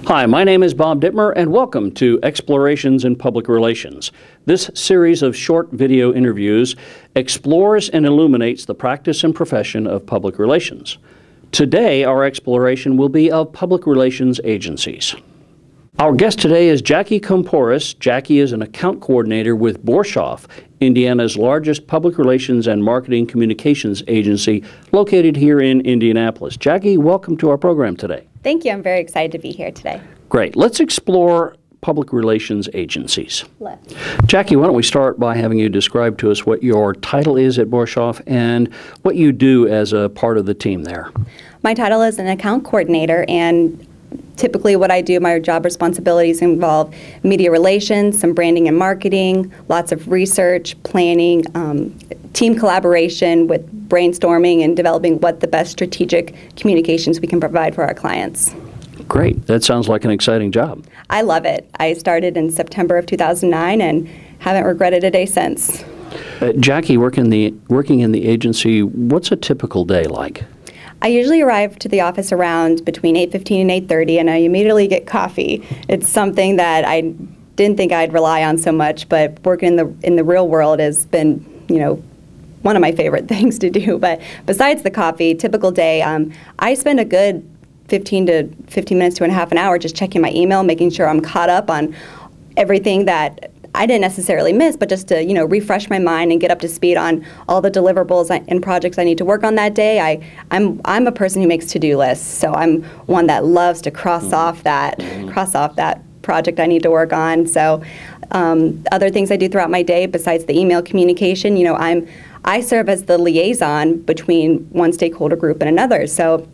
Hi, my name is Bob Dittmer, and welcome to Explorations in Public Relations. This series of short video interviews explores and illuminates the practice and profession of public relations. Today, our exploration will be of public relations agencies. Our guest today is Jackie Koumpouras. Jackie is an account coordinator with Borshoff, Indiana's largest public relations and marketing communications agency located here in Indianapolis. Jackie, welcome to our program today. Thank you. I'm very excited to be here today. Great. Let's explore public relations agencies. Jackie, why don't we start by having you describe to us what your title is at Borshoff and what you do as a part of the team there. My title is an account coordinator, and typically what I do, my job responsibilities involve media relations, some branding and marketing, lots of research, planning, team collaboration with brainstorming and developing what the best strategic communications we can provide for our clients. Great. That sounds like an exciting job. I love it. I started in September of 2009 and haven't regretted a day since. Jackie, working in the agency, what's a typical day like? I usually arrive to the office around between 8:15 and 8:30, and I immediately get coffee. It's something that I didn't think I'd rely on so much, but working in the real world has been, one of my favorite things to do. But besides the coffee, typical day, I spend a good 15 minutes to a half an hour just checking my email, making sure I'm caught up on everything that I didn't necessarily miss, but just to refresh my mind and get up to speed on all the deliverables and projects I need to work on that day. I'm a person who makes to-do lists, so I'm one that loves to cross off that project I need to work on. So other things I do throughout my day besides the email communication, I serve as the liaison between one stakeholder group and another. So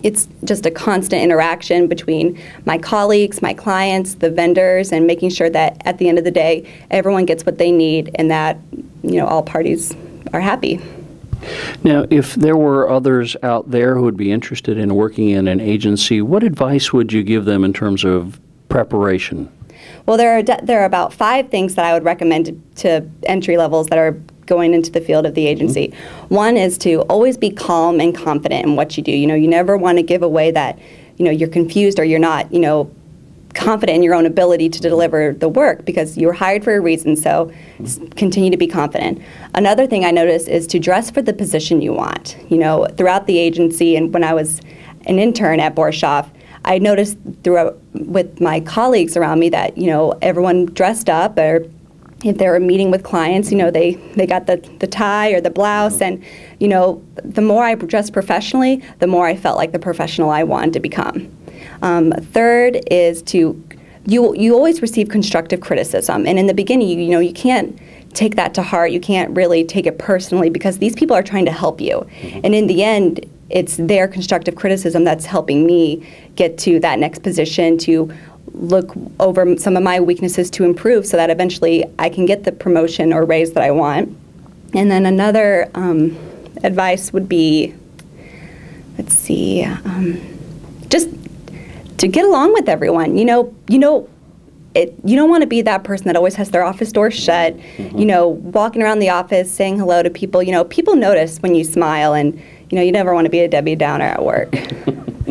it's just a constant interaction between my colleagues, my clients, the vendors, and making sure that at the end of the day, everyone gets what they need and that, all parties are happy. Now, if there were others out there who would be interested in working in an agency, what advice would you give them in terms of preparation? Well, there are about 5 things that I would recommend to entry levels that are going into the field of the agency. One is to always be calm and confident in what you do. You never want to give away that, you're confused or you're not, confident in your own ability to deliver the work, because you're hired for a reason, so continue to be confident. Another thing I noticed is to dress for the position you want. Throughout the agency, and when I was an intern at Borshoff, I noticed with my colleagues around me that, everyone dressed up, or if they were meeting with clients, they got the tie or the blouse, and, the more I dressed professionally, the more I felt like the professional I wanted to become. Third is you always receive constructive criticism, and in the beginning, you can't take that to heart. You can't really take it personally, because these people are trying to help you, and in the end, it's their constructive criticism that's helping me get to that next position, to look over some of my weaknesses to improve, so that eventually I can get the promotion or raise that I want. And then another advice would be, just to get along with everyone. You don't want to be that person that always has their office door shut, walking around the office saying hello to people. People notice when you smile, and you never want to be a Debbie Downer at work.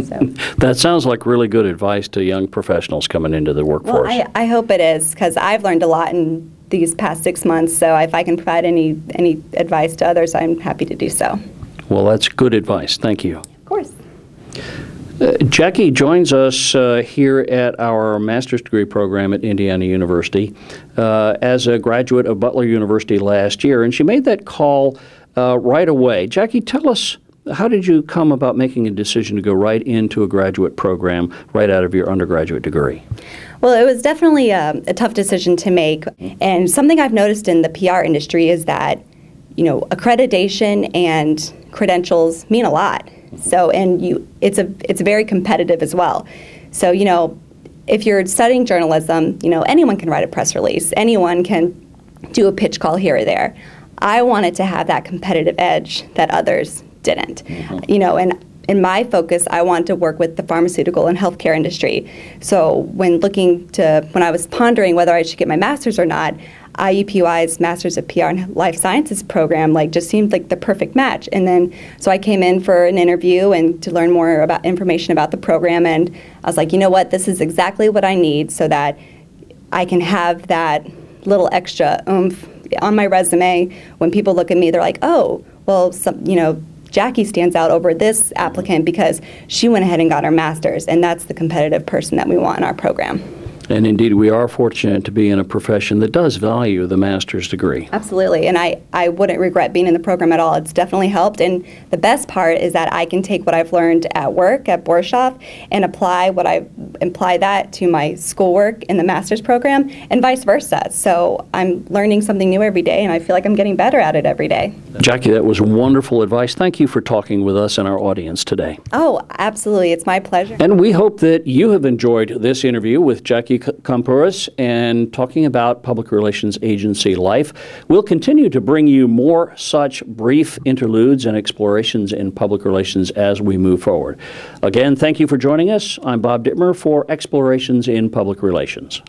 So. That sounds like really good advice to young professionals coming into the workforce. Well, I hope it is, because I've learned a lot in these past 6 months, so if I can provide any advice to others, I'm happy to do so. Well, that's good advice. Thank you. Of course. Jackie joins us here at our master's degree program at Indiana University as a graduate of Butler University last year, and she made that call right away. Jackie, tell us, how did you come about making a decision to go right into a graduate program right out of your undergraduate degree? Well, it was definitely a tough decision to make, and something I've noticed in the PR industry is that, accreditation and credentials mean a lot. So, and it's very competitive as well. So, if you're studying journalism, anyone can write a press release, anyone can do a pitch call here or there. I wanted to have that competitive edge that others didn't. And in my focus, I wanted to work with the pharmaceutical and healthcare industry. So when I was pondering whether I should get my master's or not, IUPUI's Masters of PR and Life Sciences program just seemed like the perfect match. And then, so I came in for an interview and to learn more about information about the program, and I was like, you know what, this is exactly what I need so that I can have that little extra oomph on my resume. When people look at me, they're like, oh, well, Jackie stands out over this applicant because she went ahead and got her master's, and that's the competitive person that we want in our program. And indeed, we are fortunate to be in a profession that does value the master's degree. Absolutely, and I wouldn't regret being in the program at all. It's definitely helped, and the best part is that I can take what I've learned at work at Borshoff and apply that to my schoolwork in the master's program, and vice versa. So I'm learning something new every day, and I feel like I'm getting better at it every day. Jackie, that was wonderful advice. Thank you for talking with us and our audience today. Oh, absolutely. It's my pleasure. And we hope that you have enjoyed this interview with Jackie Koumpouras and talking about public relations agency life. We'll continue to bring you more such brief interludes and explorations in public relations as we move forward. Again, thank you for joining us. I'm Bob Dittmer for Explorations in Public Relations.